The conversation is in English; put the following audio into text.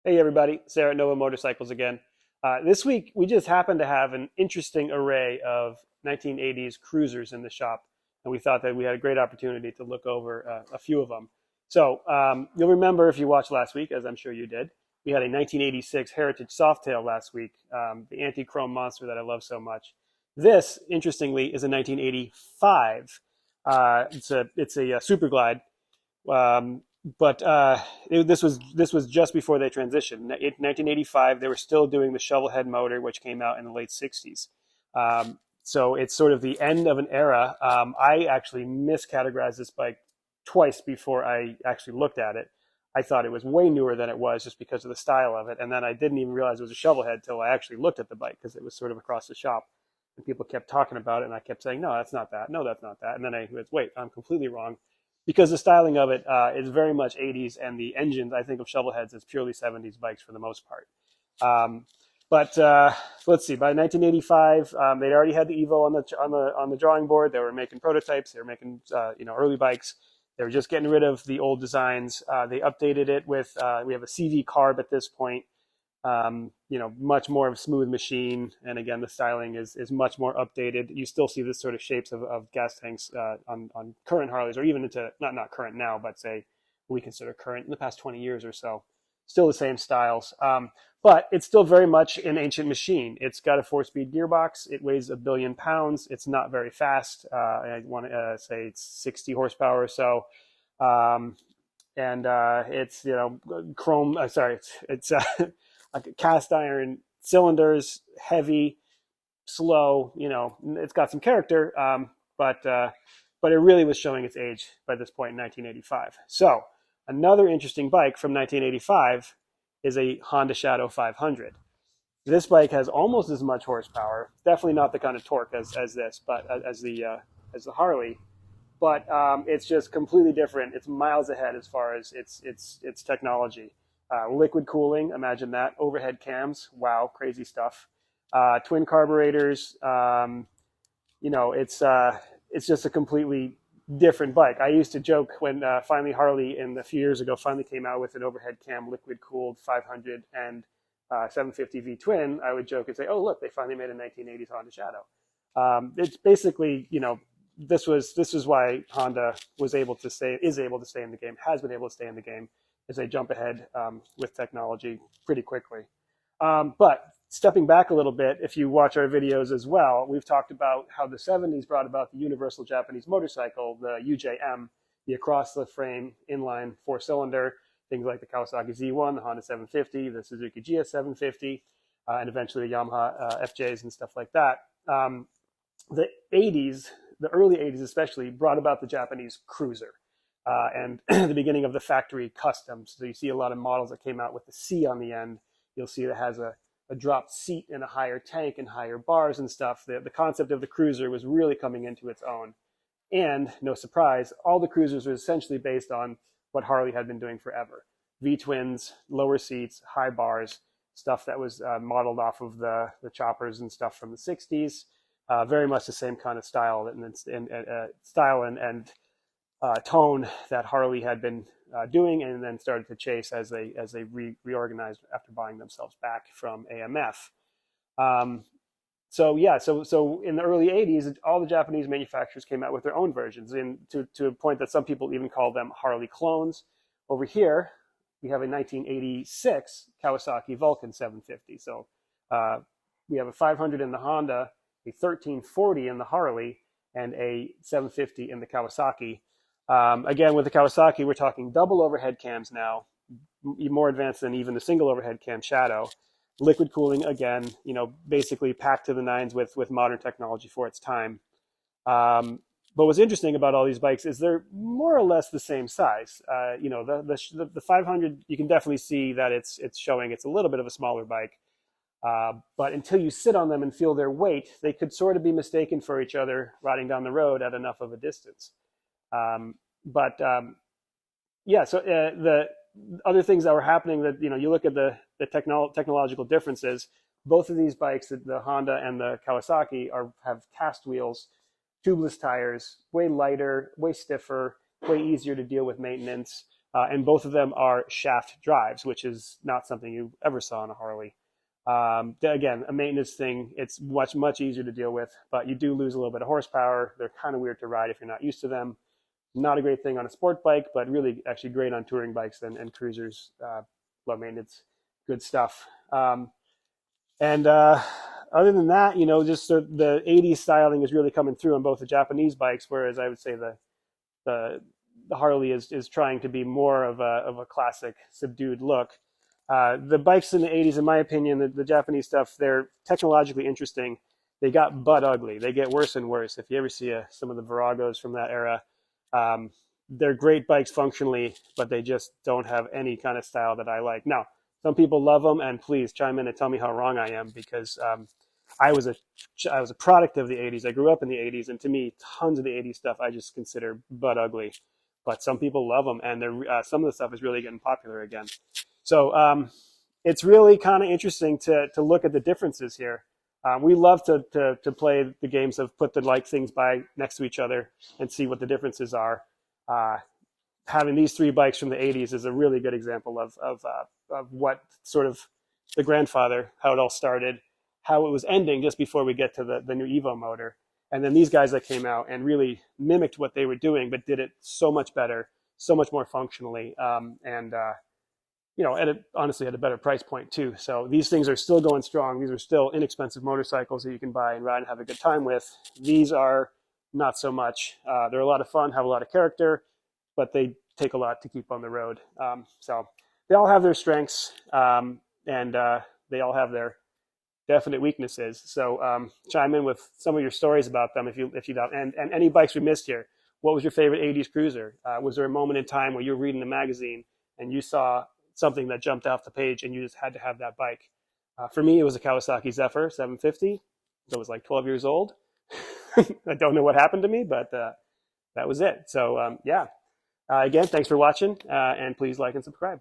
Hey everybody, Sayre at Nova Motorcycles again. This week we just happened to have an interesting array of 1980s cruisers in the shop, and we thought that we had a great opportunity to look over a few of them. So you'll remember if you watched last week, as I'm sure you did, we had a 1986 Heritage Softail last week, the anti-chrome monster that I love so much. This, interestingly, is a 1985. It's a Super Glide. But this was just before they transitioned. In 1985, they were still doing the shovel head motor, which came out in the late 60s. So it's sort of the end of an era. I actually miscategorized this bike twice before I actually looked at it. I thought it was way newer than it was just because of the style of it. And then I didn't even realize it was a shovel head until I actually looked at the bike because it was sort of across the shop. And people kept talking about it, and I kept saying, no, that's not that. No, that's not that. And then I was, wait, I'm completely wrong because the styling of it is very much 80s, and the engines, I think of shovel heads as purely 70s bikes for the most part. Um, but let's see. By 1985, they'd already had the Evo on the drawing board. They were making prototypes. They were making early bikes. They were just getting rid of the old designs. They updated it with we have a CV carb at this point. Much more of a smooth machine. And again, the styling is much more updated. You still see this sort of shapes of gas tanks on current Harleys, or even into not current now, but say we consider current in the past 20 years or so. Still the same styles. But it's still very much an ancient machine. It's got a 4-speed gearbox. It weighs 1,000,000,000 pounds. It's not very fast. I want to say it's 60 horsepower or so. Um, and it's chrome. Sorry, it's like cast iron cylinders, heavy, slow. It's got some character, but it really was showing its age by this point in 1985. So another interesting bike from 1985 is a Honda Shadow 500. This bike has almost as much horsepower. Definitely not the kind of torque as this, but as the Harley. But it's just completely different. It's miles ahead as far as its technology. Liquid cooling, imagine that. Overhead cams, wow, crazy stuff. Twin carburetors. It's just a completely different bike. I used to joke when finally Harley, a few years ago, finally came out with an overhead cam, liquid cooled 500 and 750 V twin. I would joke and say, "Oh, look, they finally made a 1980s Honda Shadow." It's basically, this was why Honda is able to stay in the game, has been able to stay in the game, as they jump ahead with technology pretty quickly. But stepping back a little bit, if you watch our videos as well, we've talked about how the 70s brought about the universal Japanese motorcycle, the UJM, the across-the-frame inline four-cylinder, things like the Kawasaki Z1, the Honda 750, the Suzuki GS 750, and eventually the Yamaha FJs and stuff like that. The 80s, the early 80s especially, brought about the Japanese cruiser. And the beginning of the factory customs. So you see a lot of models that came out with the C on the end. You'll see that has a dropped seat and a higher tank and higher bars and stuff. The concept of the cruiser was really coming into its own. And no surprise, all the cruisers were essentially based on what Harley had been doing forever. V-twins, lower seats, high bars, stuff that was modeled off of the choppers and stuff from the 60s. Very much the same kind of style and tone that Harley had been doing, and then started to chase as they reorganized after buying themselves back from AMF. So in the early 80s, all the Japanese manufacturers came out with their own versions, and to a point that some people even call them Harley clones. Over here, we have a 1986 Kawasaki Vulcan 750. So we have a 500 in the Honda, a 1340 in the Harley, and a 750 in the Kawasaki. Again, with the Kawasaki, we're talking double overhead cams now, more advanced than even the single overhead cam Shadow. Liquid cooling, again, basically packed to the nines with modern technology for its time. But what's interesting about all these bikes is they're more or less the same size. The 500, you can definitely see that it's showing it's a little bit of a smaller bike. But until you sit on them and feel their weight, they could sort of be mistaken for each other riding down the road at enough of a distance. So the other things that were happening that, you look at the technological differences, both of these bikes, the Honda and the Kawasaki, have cast wheels, tubeless tires, way lighter, way stiffer, way easier to deal with maintenance. and both of them are shaft drives, which is not something you ever saw on a Harley. Again, a maintenance thing. It's much easier to deal with, but you do lose a little bit of horsepower. They're kind of weird to ride if you're not used to them. Not a great thing on a sport bike, but really actually great on touring bikes and cruisers. Low maintenance, good stuff. And other than that, just the 80s styling is really coming through on both the Japanese bikes, whereas I would say the Harley is trying to be more of a classic subdued look. The bikes in the 80s, in my opinion, the Japanese stuff, they're technologically interesting. They got butt ugly. They get worse and worse. If you ever see some of the Viragos from that era, they're great bikes functionally, but they just don't have any kind of style that I like. Now, some people love them, and please chime in and tell me how wrong I am, because I was a product of the 80s. I grew up in the 80s, and to me, tons of the 80s stuff I just consider butt ugly. But some people love them, and some of the stuff is really getting popular again. So it's really kind of interesting to look at the differences here. We love to play the games of put the things by next to each other and see what the differences are. Having these three bikes from the 80s is a really good example of what sort of the grandfather, how it all started, how it was ending just before we get to the new Evo motor. And then these guys that came out and really mimicked what they were doing, but did it so much better, so much more functionally, honestly at a better price point too. So these things are still going strong. These are still inexpensive motorcycles that you can buy and ride and have a good time with. These are not so much. They're a lot of fun, have a lot of character, but they take a lot to keep on the road. So they all have their strengths, and they all have their definite weaknesses. So chime in with some of your stories about them if you don't. And any bikes we missed here. What was your favorite 80s cruiser? Was there a moment in time where you were reading the magazine and you saw something that jumped off the page and you just had to have that bike? For me, it was a Kawasaki Zephyr 750. I was like 12 years old. I don't know what happened to me, but that was it. So again, thanks for watching, and please like and subscribe.